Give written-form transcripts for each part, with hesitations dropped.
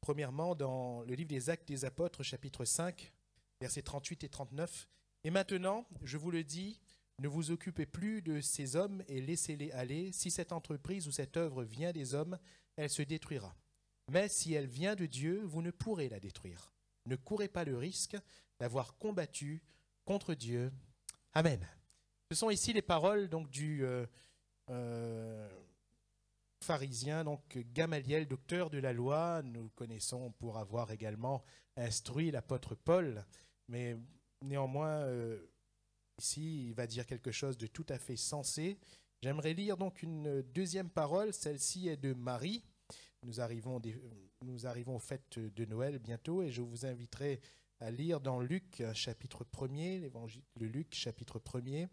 premièrement dans le livre des Actes des Apôtres, chapitre 5, versets 38 et 39. « Et maintenant, je vous le dis, ne vous occupez plus de ces hommes et laissez-les aller. Si cette entreprise ou cette œuvre vient des hommes, elle se détruira. Mais si elle vient de Dieu, vous ne pourrez la détruire. Ne courez pas le risque d'avoir combattu contre Dieu. Amen. » Ce sont ici les paroles donc, du pharisien, donc Gamaliel, docteur de la loi. Nous le connaissons pour avoir également instruit l'apôtre Paul, mais néanmoins, ici, il va dire quelque chose de tout à fait sensé. J'aimerais lire donc une deuxième parole, celle-ci est de Marie. Nous arrivons aux fêtes de Noël bientôt et je vous inviterai à lire dans Luc chapitre 1er, l'évangile de Luc chapitre 1er,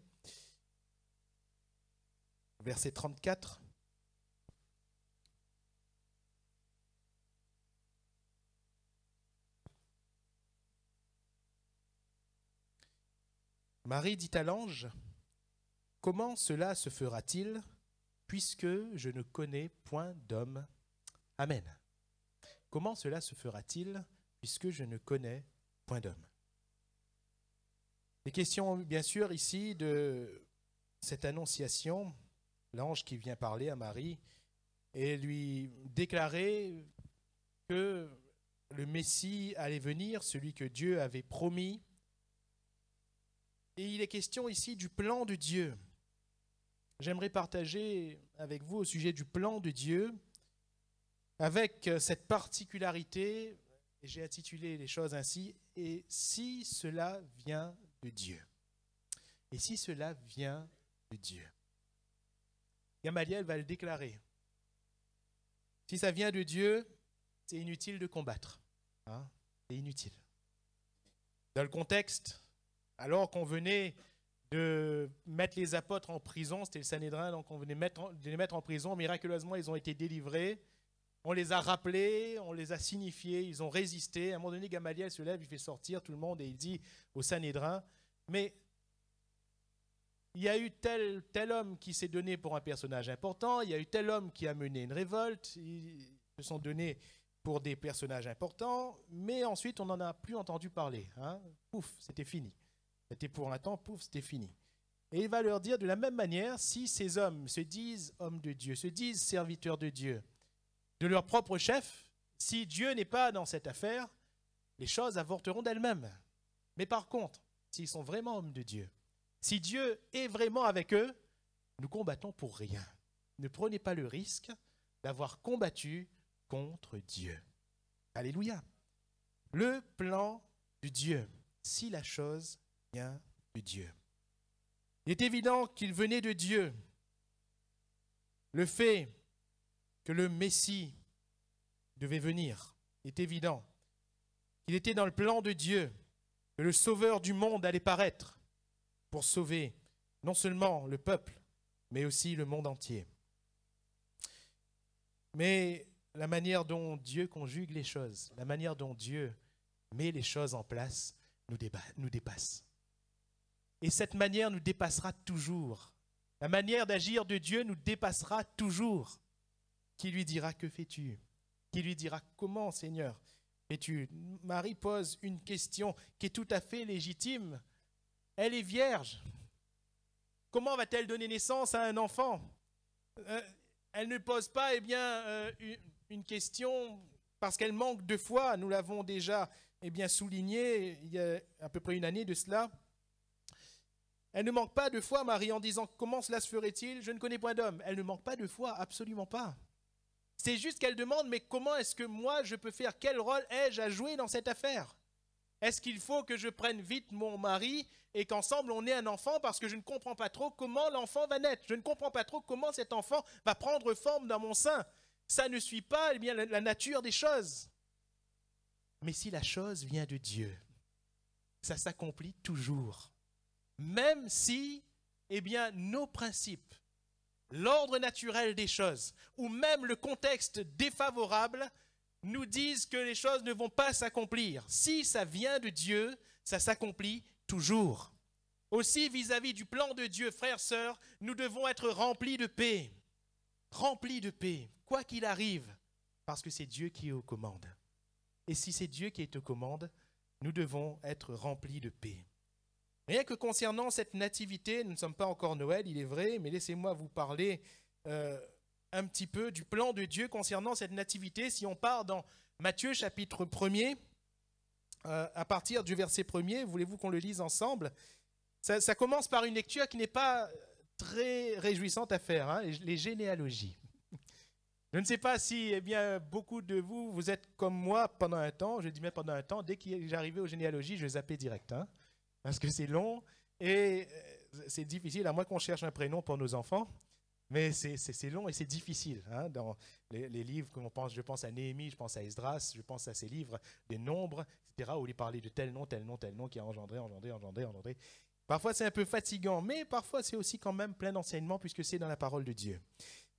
verset 34. Marie dit à l'ange, « Comment cela se fera-t-il, puisque je ne connais point d'homme ?» Amen. Comment cela se fera-t-il, puisque je ne connais point d'homme? Les questions, bien sûr, ici de cette annonciation, l'ange qui vient parler à Marie et lui déclarer que le Messie allait venir, celui que Dieu avait promis. Et il est question ici du plan de Dieu. J'aimerais partager avec vous au sujet du plan de Dieu, avec cette particularité, et j'ai intitulé les choses ainsi, « Et si cela vient de Dieu ?» Et si cela vient de Dieu? Gamaliel va le déclarer. Si ça vient de Dieu, c'est inutile de combattre. Hein? C'est inutile. Dans le contexte, alors qu'on venait de mettre les apôtres en prison, c'était le Sanhédrin, donc on venait de les mettre en prison, miraculeusement ils ont été délivrés, on les a rappelés, on les a signifiés, ils ont résisté. À un moment donné, Gamaliel se lève, il fait sortir tout le monde et il dit au Sanhédrin, mais il y a eu tel homme qui s'est donné pour un personnage important, il y a eu tel homme qui a mené une révolte, ils se sont donnés pour des personnages importants, mais ensuite on n'en a plus entendu parler. Hein. Pouf, c'était fini. C'était pour un temps, pouf, c'était fini. Et il va leur dire de la même manière, si ces hommes se disent hommes de Dieu, se disent serviteurs de Dieu, de leur propre chef, si Dieu n'est pas dans cette affaire, les choses avorteront d'elles-mêmes. Mais par contre, s'ils sont vraiment hommes de Dieu, si Dieu est vraiment avec eux, nous combattons pour rien. Ne prenez pas le risque d'avoir combattu contre Dieu. Alléluia. Le plan de Dieu, si la chose vient de Dieu. Il est évident qu'il venait de Dieu. Le fait que le Messie devait venir est évident. Il était dans le plan de Dieu, que le Sauveur du monde allait paraître pour sauver non seulement le peuple, mais aussi le monde entier. Mais la manière dont Dieu conjugue les choses, la manière dont Dieu met les choses en place, nous dépasse. Et cette manière nous dépassera toujours. La manière d'agir de Dieu nous dépassera toujours. Qui lui dira, que fais-tu? Qui lui dira, comment, Seigneur, fais-tu? Marie pose une question qui est tout à fait légitime. Elle est vierge. Comment va-t-elle donner naissance à un enfant? Elle ne pose pas une question parce qu'elle manque de foi. Nous l'avons déjà souligné il y a à peu près une année de cela. Elle ne manque pas de foi, Marie, en disant « Comment cela se ferait-il? Je ne connais point d'homme. » Elle ne manque pas de foi, absolument pas. C'est juste qu'elle demande, mais comment est-ce que moi je peux faire? Quel rôle ai-je à jouer dans cette affaire? Est-ce qu'il faut que je prenne vite mon mari et qu'ensemble on ait un enfant parce que je ne comprends pas trop comment l'enfant va naître? Je ne comprends pas trop comment cet enfant va prendre forme dans mon sein. Ça ne suit pas la nature des choses. Mais si la chose vient de Dieu, ça s'accomplit toujours. Même si, nos principes, l'ordre naturel des choses, ou même le contexte défavorable, nous disent que les choses ne vont pas s'accomplir. Si ça vient de Dieu, ça s'accomplit toujours. Aussi, vis-à-vis du plan de Dieu, frères, sœurs, nous devons être remplis de paix, quoi qu'il arrive, parce que c'est Dieu qui est aux commandes. Et si c'est Dieu qui est aux commandes, nous devons être remplis de paix. Rien que concernant cette nativité, nous ne sommes pas encore Noël, il est vrai, mais laissez-moi vous parler un petit peu du plan de Dieu concernant cette nativité. Si on part dans Matthieu chapitre 1er, à partir du verset 1er, voulez-vous qu'on le lise ensemble? Ça commence par une lecture qui n'est pas très réjouissante à faire, hein, les généalogies. Je ne sais pas si beaucoup de vous, vous êtes comme moi pendant un temps, je dis même pendant un temps, dès que j'arrivais aux généalogies, je zappais direct, hein, parce que c'est long et c'est difficile, à moins qu'on cherche un prénom pour nos enfants, mais c'est long et c'est difficile. Hein, dans les livres, je pense à Néhémie, je pense à Esdras, je pense à ces livres des nombres, etc., où il parlait de tel nom qui a engendré. Parfois c'est un peu fatigant, mais parfois c'est aussi quand même plein d'enseignements puisque c'est dans la parole de Dieu.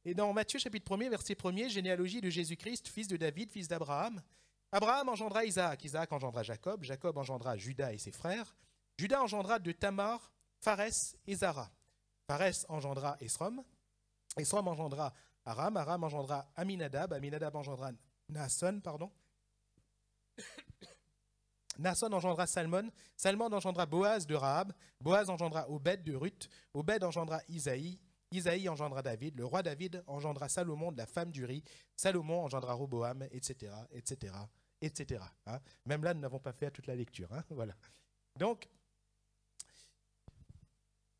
Et dans Matthieu chapitre 1er, verset 1er, généalogie de Jésus-Christ, fils de David, fils d'Abraham. Abraham engendra Isaac, Isaac engendra Jacob, Jacob engendra Judas et ses frères. Judas engendra de Tamar, Pharès et Zara. Pharès engendra Esrom, Esrom engendra Aram, Aram engendra Aminadab, Aminadab engendra Naasson, Naasson engendra Salmon, Salmon engendra Boaz de Rahab, Boaz engendra Obed de Ruth, Obed engendra Isaïe, Isaïe engendra David, le roi David engendra Salomon de la femme d'Uri, Salomon engendra Roboam, etc., etc., etc. Hein. Même là, nous n'avons pas fait toute la lecture. Hein. Voilà. Donc,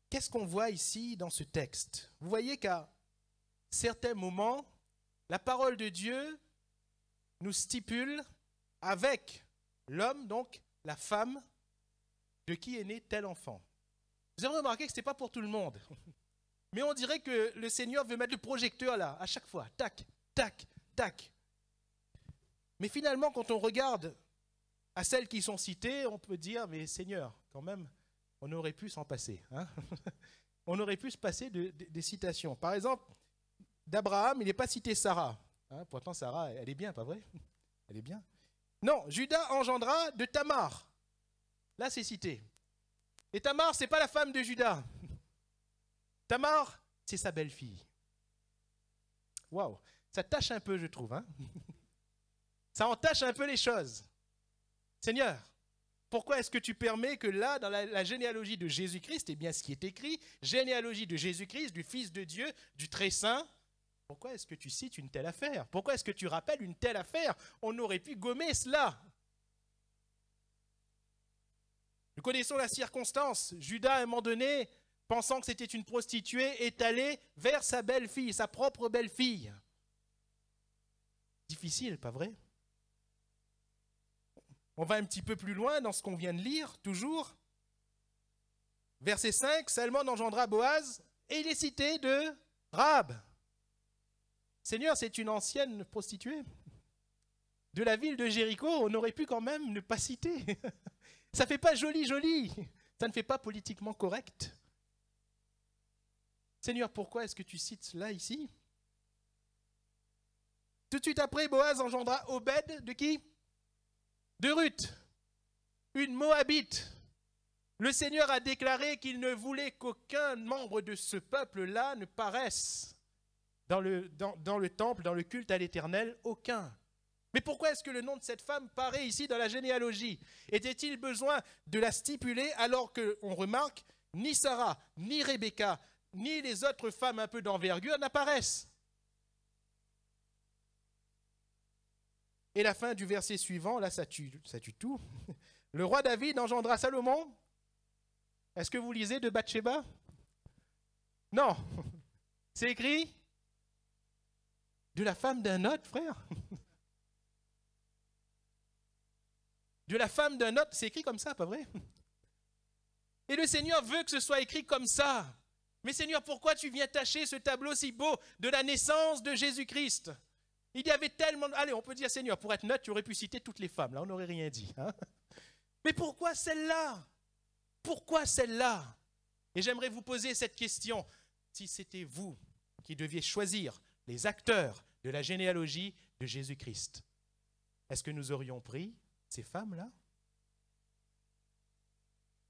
qu'est-ce qu'on voit ici dans ce texte? Vous voyez qu'à certains moments, la parole de Dieu nous stipule avec l'homme, donc la femme, de qui est né tel enfant. Vous avez remarqué que ce n'est pas pour tout le monde. Mais on dirait que le Seigneur veut mettre le projecteur là, à chaque fois. Tac, tac, tac. Mais finalement, quand on regarde à celles qui sont citées, on peut dire, mais Seigneur, quand même, on aurait pu s'en passer. Hein. On aurait pu se passer des citations. Par exemple, d'Abraham, il n'est pas cité Sarah. Hein, pourtant, Sarah, elle est bien, pas vrai? Elle est bien. Non, Judas engendra de Tamar. Là, c'est cité. Et Tamar, ce n'est pas la femme de Judas. Tamar, c'est sa belle-fille. Waouh, ça tâche un peu, je trouve. Hein. Ça entache un peu les choses. Seigneur, pourquoi est-ce que tu permets que là, dans la généalogie de Jésus-Christ, eh bien, ce qui est écrit, généalogie de Jésus-Christ, du Fils de Dieu, du Très Saint, pourquoi est-ce que tu cites une telle affaire? Pourquoi est-ce que tu rappelles une telle affaire? On aurait pu gommer cela. Nous connaissons la circonstance. Judas, à un moment donné, pensant que c'était une prostituée, est allé vers sa belle-fille, sa propre belle-fille. Difficile, pas vrai? On va un petit peu plus loin dans ce qu'on vient de lire, toujours. Verset 5, Salmon engendra Boaz, et il est cité de Rahab. Seigneur, c'est une ancienne prostituée. De la ville de Jéricho, on aurait pu quand même ne pas citer. Ça ne fait pas joli, joli. Ça ne fait pas politiquement correct. Seigneur, pourquoi est-ce que tu cites cela ici? Tout de suite après, Boaz engendra Obed de qui? De Ruth, une Moabite. Le Seigneur a déclaré qu'il ne voulait qu'aucun membre de ce peuple-là ne paraisse dans le temple, dans le culte à l'Éternel, aucun. Mais pourquoi est-ce que le nom de cette femme paraît ici dans la généalogie? Était-il besoin de la stipuler alors qu'on remarque ni Sarah, ni Rebecca, ni les autres femmes un peu d'envergure n'apparaissent? Et la fin du verset suivant, là ça tue tout. Le roi David engendra Salomon. Est-ce que vous lisez de Bathsheba? Non. C'est écrit de la femme d'un autre, frère. De la femme d'un autre, c'est écrit comme ça, pas vrai? Et le Seigneur veut que ce soit écrit comme ça. Mais Seigneur, pourquoi tu viens tacher ce tableau si beau de la naissance de Jésus-Christ? Il y avait tellement... Allez, on peut dire, Seigneur, pour être neutre, tu aurais pu citer toutes les femmes. Là, on n'aurait rien dit. Hein? Mais pourquoi celle-là? Pourquoi celle-là? Et j'aimerais vous poser cette question. Si c'était vous qui deviez choisir les acteurs de la généalogie de Jésus-Christ, est-ce que nous aurions pris ces femmes-là?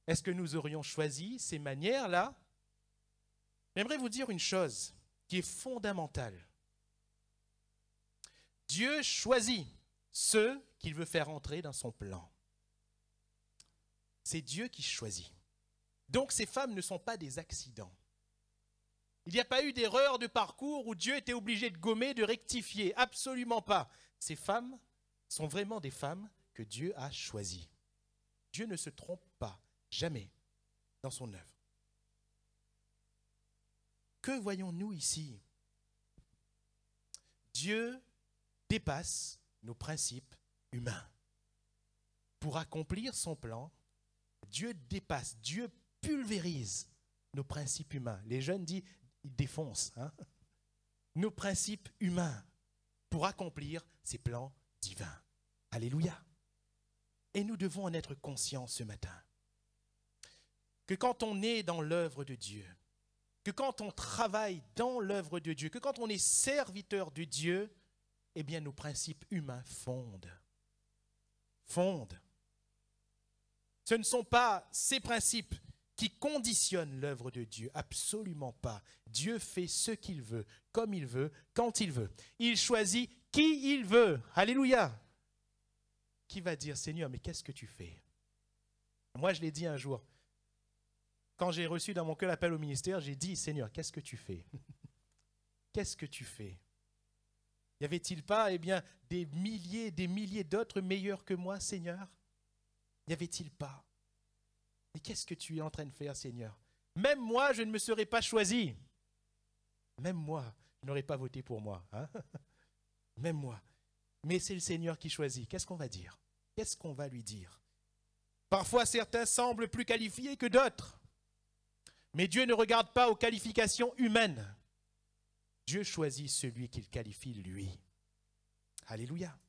Est-ce que nous aurions choisi ces manières-là? J'aimerais vous dire une chose qui est fondamentale. Dieu choisit ceux qu'il veut faire entrer dans son plan. C'est Dieu qui choisit. Donc ces femmes ne sont pas des accidents. Il n'y a pas eu d'erreur de parcours où Dieu était obligé de gommer, de rectifier. Absolument pas. Ces femmes sont vraiment des femmes que Dieu a choisies. Dieu ne se trompe pas, jamais, dans son œuvre. Que voyons-nous ici? Dieu dépasse nos principes humains. Pour accomplir son plan, Dieu dépasse, Dieu pulvérise nos principes humains. Les jeunes disent, ils défoncent, hein? Nos principes humains pour accomplir ses plans divins. Alléluia. Et nous devons en être conscients ce matin. Que quand on est dans l'œuvre de Dieu, que quand on travaille dans l'œuvre de Dieu, que quand on est serviteur de Dieu, eh bien nos principes humains fondent. Fondent. Ce ne sont pas ces principes qui conditionnent l'œuvre de Dieu, absolument pas. Dieu fait ce qu'il veut, comme il veut, quand il veut. Il choisit qui il veut. Alléluia. Qui va dire, Seigneur, mais qu'est-ce que tu fais? Moi, je l'ai dit un jour. Quand j'ai reçu dans mon cœur l'appel au ministère, j'ai dit, Seigneur, qu'est-ce que tu fais? Qu'est-ce que tu fais? Y avait-il pas, des milliers d'autres meilleurs que moi, Seigneur? N'y avait-il pas? Mais qu'est-ce que tu es en train de faire, Seigneur? Même moi, je ne me serais pas choisi. Même moi, je n'aurais pas voté pour moi. Hein? Même moi. Mais c'est le Seigneur qui choisit. Qu'est-ce qu'on va dire? Qu'est-ce qu'on va lui dire? Parfois, certains semblent plus qualifiés que d'autres. Mais Dieu ne regarde pas aux qualifications humaines. Dieu choisit celui qu'il qualifie lui. Alléluia.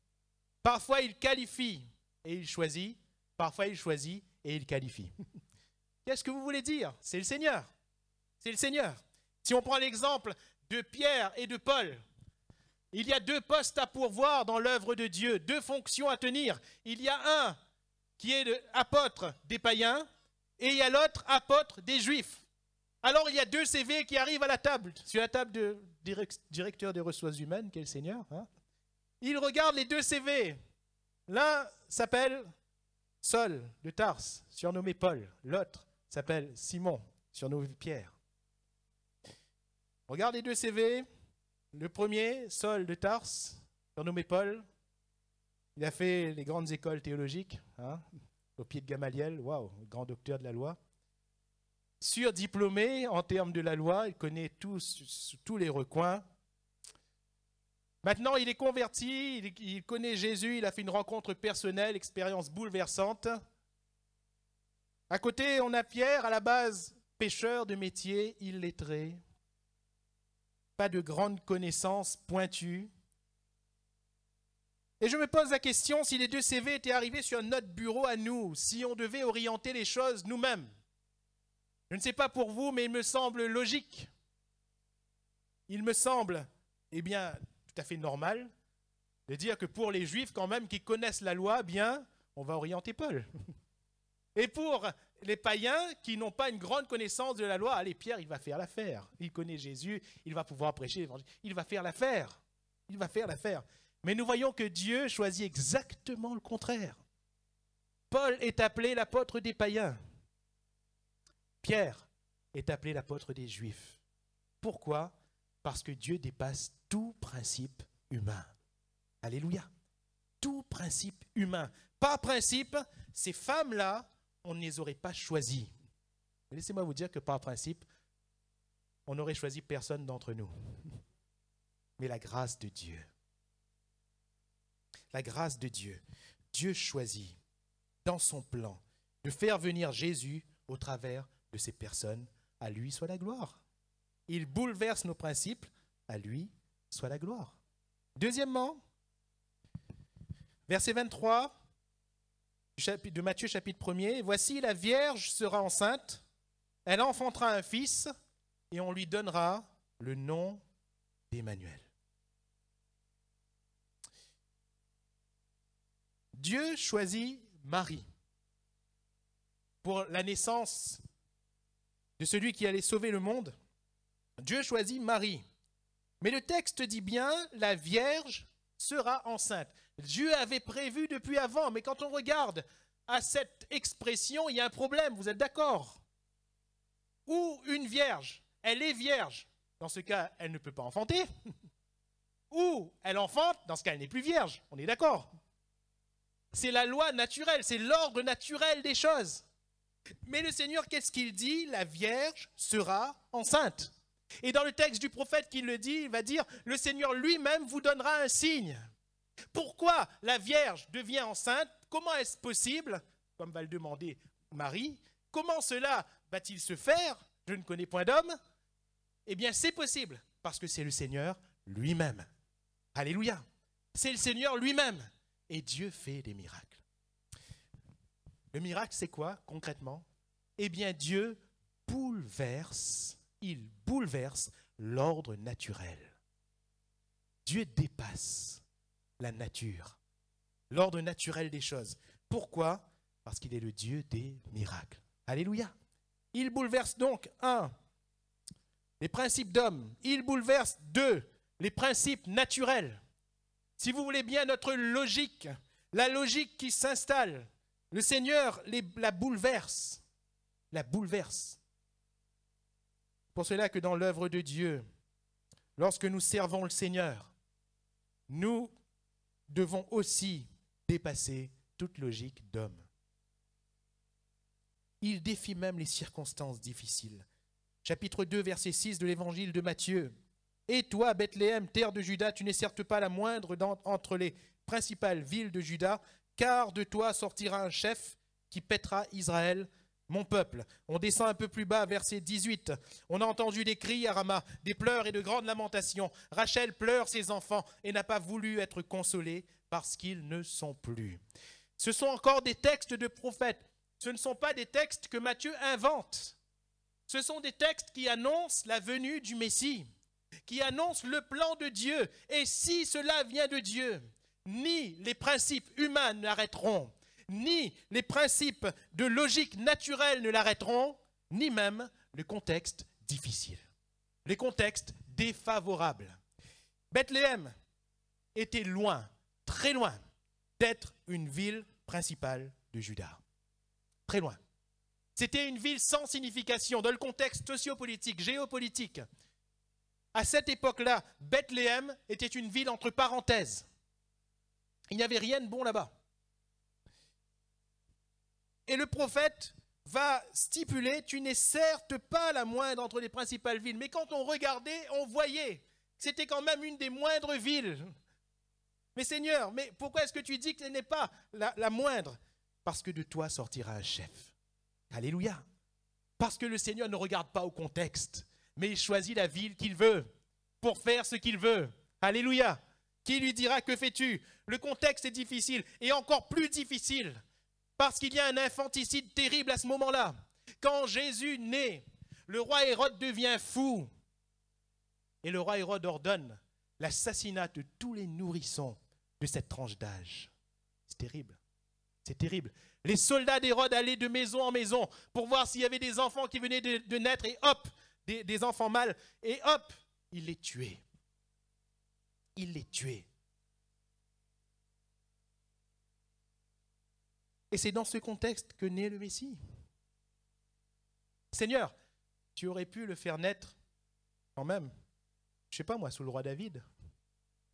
Parfois, il qualifie et il choisit. Parfois, il choisit et il qualifie. Qu'est-ce que vous voulez dire? C'est le Seigneur. C'est le Seigneur. Si on prend l'exemple de Pierre et de Paul, il y a 2 postes à pourvoir dans l'œuvre de Dieu, 2 fonctions à tenir. Il y a un qui est apôtre des païens et il y a l'autre apôtre des Juifs. Alors il y a 2 CV qui arrivent à la table, sur la table du directeur des ressources humaines, qui est le Seigneur. Hein. Il regarde les 2 CV. L'un s'appelle Saul de Tarse, surnommé Paul. L'autre s'appelle Simon, surnommé Pierre. Regarde les 2 CV. Le premier, Saul de Tarse, surnommé Paul. Il a fait les grandes écoles théologiques, hein, au pied de Gamaliel. Waouh, grand docteur de la loi. Surdiplômé en termes de la loi, il connaît tous les recoins. Maintenant, il est converti, il connaît Jésus, il a fait une rencontre personnelle, expérience bouleversante. À côté, on a Pierre, à la base pêcheur de métier, illettré. Pas de grandes connaissances pointues. Et je me pose la question, si les 2 CV étaient arrivés sur notre bureau à nous, si on devait orienter les choses nous-mêmes. Je ne sais pas pour vous, mais il me semble logique. Il me semble, tout à fait normal de dire que pour les Juifs, quand même, qui connaissent la loi, on va orienter Paul. Et pour les païens qui n'ont pas une grande connaissance de la loi, allez, Pierre, il va faire l'affaire. Il connaît Jésus, il va pouvoir prêcher l'évangile. Il va faire l'affaire. Il va faire l'affaire. Mais nous voyons que Dieu choisit exactement le contraire. Paul est appelé l'apôtre des païens. Pierre est appelé l'apôtre des Juifs. Pourquoi? Parce que Dieu dépasse tout principe humain. Alléluia. Tout principe humain. Par principe, ces femmes-là, on ne les aurait pas choisies. Laissez-moi vous dire que par principe, on n'aurait choisi personne d'entre nous. Mais la grâce de Dieu. La grâce de Dieu. Dieu choisit, dans son plan, de faire venir Jésus au travers de ces personnes. À lui soit la gloire. Il bouleverse nos principes. À lui soit la gloire. Deuxièmement, verset 23 de Matthieu chapitre 1er. Voici, la Vierge sera enceinte, elle enfantera un fils et on lui donnera le nom d'Emmanuel. Dieu choisit Marie pour la naissance de celui qui allait sauver le monde. Dieu choisit Marie. Mais le texte dit bien, la Vierge sera enceinte. Dieu avait prévu depuis avant, mais quand on regarde à cette expression, il y a un problème, vous êtes d'accord? Ou une vierge, elle est vierge, dans ce cas, elle ne peut pas enfanter. Ou elle enfante, dans ce cas, elle n'est plus vierge, on est d'accord? C'est la loi naturelle, c'est l'ordre naturel des choses. Mais le Seigneur, qu'est-ce qu'il dit? La Vierge sera enceinte. Et dans le texte du prophète qui le dit, il va dire, le Seigneur lui-même vous donnera un signe. Pourquoi la Vierge devient enceinte? Comment est-ce possible? Comme va le demander Marie. Comment cela va-t-il se faire? Je ne connais point d'homme. Eh bien, c'est possible, parce que c'est le Seigneur lui-même. Alléluia. C'est le Seigneur lui-même. Et Dieu fait des miracles. Le miracle, c'est quoi concrètement? Eh bien, Dieu bouleverse, il bouleverse l'ordre naturel. Dieu dépasse la nature, l'ordre naturel des choses. Pourquoi? Parce qu'il est le Dieu des miracles. Alléluia. Il bouleverse donc, 1, les principes d'homme. Il bouleverse, 2, les principes naturels. Si vous voulez bien, notre logique, la logique qui s'installe, le Seigneur la bouleverse. La bouleverse. Pour cela que dans l'œuvre de Dieu, lorsque nous servons le Seigneur, nous devons aussi dépasser toute logique d'homme. Il défie même les circonstances difficiles. Chapitre 2, verset 6 de l'évangile de Matthieu. « Et toi, Bethléem, terre de Juda, tu n'es certes pas la moindre entre les principales villes de Juda, car de toi sortira un chef qui paîtra Israël, mon peuple. » On descend un peu plus bas, verset 18. On a entendu des cris à Rama, des pleurs et de grandes lamentations. Rachel pleure ses enfants et n'a pas voulu être consolée parce qu'ils ne sont plus. Ce sont encore des textes de prophètes. Ce ne sont pas des textes que Matthieu invente. Ce sont des textes qui annoncent la venue du Messie, qui annoncent le plan de Dieu. Et si cela vient de Dieu, ni les principes humains ne l'arrêteront, ni les principes de logique naturelle ne l'arrêteront, ni même le contexte difficile, le contexte défavorable. Bethléem était loin, très loin, d'être une ville principale de Juda. Très loin. C'était une ville sans signification dans le contexte sociopolitique, géopolitique. À cette époque-là, Bethléem était une ville entre parenthèses. Il n'y avait rien de bon là-bas. Et le prophète va stipuler, tu n'es certes pas la moindre entre les principales villes. Mais quand on regardait, on voyait que c'était quand même une des moindres villes. Mais Seigneur, mais pourquoi est-ce que tu dis que ce n'est pas la moindre? Parce que de toi sortira un chef. Alléluia. Parce que le Seigneur ne regarde pas au contexte, mais il choisit la ville qu'il veut pour faire ce qu'il veut. Alléluia. Qui lui dira, que fais-tu? Le contexte est difficile et encore plus difficile parce qu'il y a un infanticide terrible à ce moment-là. Quand Jésus naît, le roi Hérode devient fou et le roi Hérode ordonne l'assassinat de tous les nourrissons de cette tranche d'âge. C'est terrible. C'est terrible. Les soldats d'Hérode allaient de maison en maison pour voir s'il y avait des enfants qui venaient de naître et hop, des enfants mâles et hop, il les tuait. Il les tuait. Et c'est dans ce contexte que naît le Messie. Seigneur, tu aurais pu le faire naître quand même, je ne sais pas moi, sous le roi David.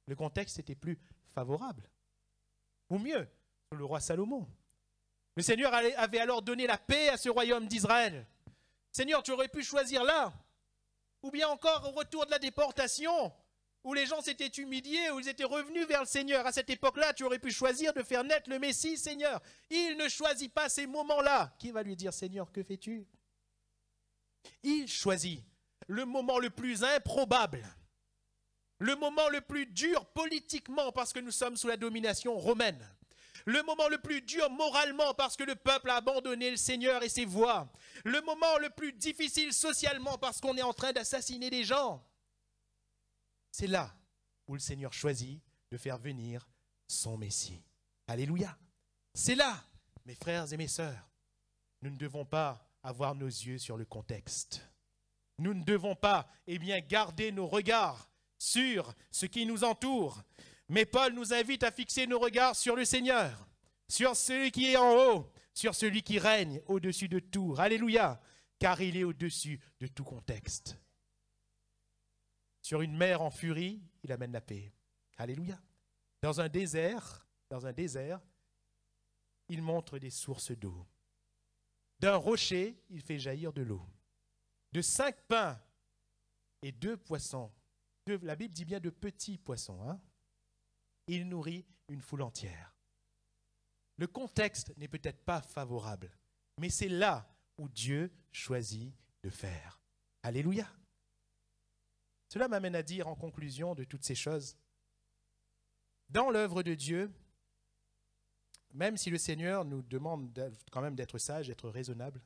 Le contexte était plus favorable. Ou mieux, sous le roi Salomon. Le Seigneur avait alors donné la paix à ce royaume d'Israël. Seigneur, tu aurais pu choisir là. Ou bien encore au retour de la déportation, où les gens s'étaient humiliés, où ils étaient revenus vers le Seigneur. À cette époque-là, tu aurais pu choisir de faire naître le Messie, Seigneur. Il ne choisit pas ces moments-là. Qui va lui dire, Seigneur, que fais-tu? Il choisit le moment le plus improbable, le moment le plus dur politiquement parce que nous sommes sous la domination romaine, le moment le plus dur moralement parce que le peuple a abandonné le Seigneur et ses voies, le moment le plus difficile socialement parce qu'on est en train d'assassiner des gens. C'est là où le Seigneur choisit de faire venir son Messie. Alléluia. C'est là, mes frères et mes sœurs, nous ne devons pas avoir nos yeux sur le contexte. Nous ne devons pas, garder nos regards sur ce qui nous entoure. Mais Paul nous invite à fixer nos regards sur le Seigneur, sur celui qui est en haut, sur celui qui règne au-dessus de tout. Alléluia, car il est au-dessus de tout contexte. Sur une mer en furie, il amène la paix. Alléluia. Dans un désert, il montre des sources d'eau. D'un rocher, il fait jaillir de l'eau. De 5 pains et 2 poissons, la Bible dit bien de petits poissons, hein, il nourrit une foule entière. Le contexte n'est peut-être pas favorable, mais c'est là où Dieu choisit de faire. Alléluia. Cela m'amène à dire en conclusion de toutes ces choses, dans l'œuvre de Dieu, même si le Seigneur nous demande quand même d'être sages, d'être raisonnables,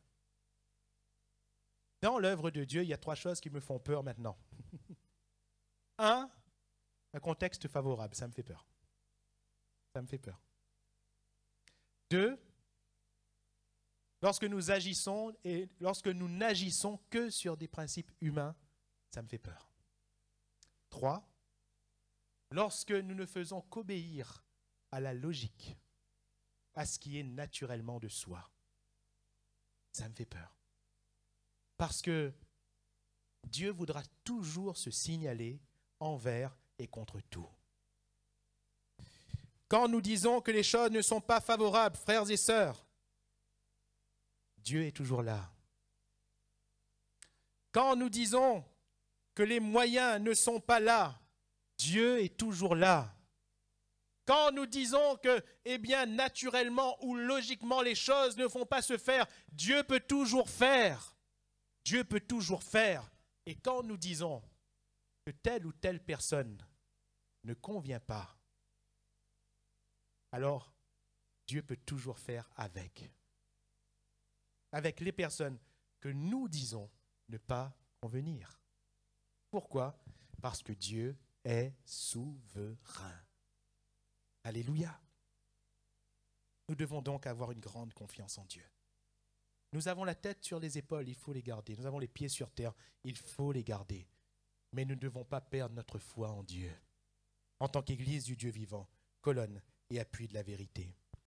dans l'œuvre de Dieu, il y a 3 choses qui me font peur maintenant. 1, un contexte favorable, ça me fait peur. Ça me fait peur. 2, lorsque nous agissons et lorsque nous n'agissons que sur des principes humains, ça me fait peur. 3, lorsque nous ne faisons qu'obéir à la logique, à ce qui est naturellement de soi, ça me fait peur. Parce que Dieu voudra toujours se signaler envers et contre tout. Quand nous disons que les choses ne sont pas favorables, frères et sœurs, Dieu est toujours là. Quand nous disons que les moyens ne sont pas là, Dieu est toujours là. Quand nous disons que, naturellement ou logiquement, les choses ne vont pas se faire, Dieu peut toujours faire. Dieu peut toujours faire. Et quand nous disons que telle ou telle personne ne convient pas, alors Dieu peut toujours faire avec les personnes que nous disons ne pas convenir. Pourquoi? Parce que Dieu est souverain. Alléluia. Nous devons donc avoir une grande confiance en Dieu. Nous avons la tête sur les épaules, il faut les garder. Nous avons les pieds sur terre, il faut les garder. Mais nous ne devons pas perdre notre foi en Dieu. En tant qu'Église du Dieu vivant, colonne et appui de la vérité.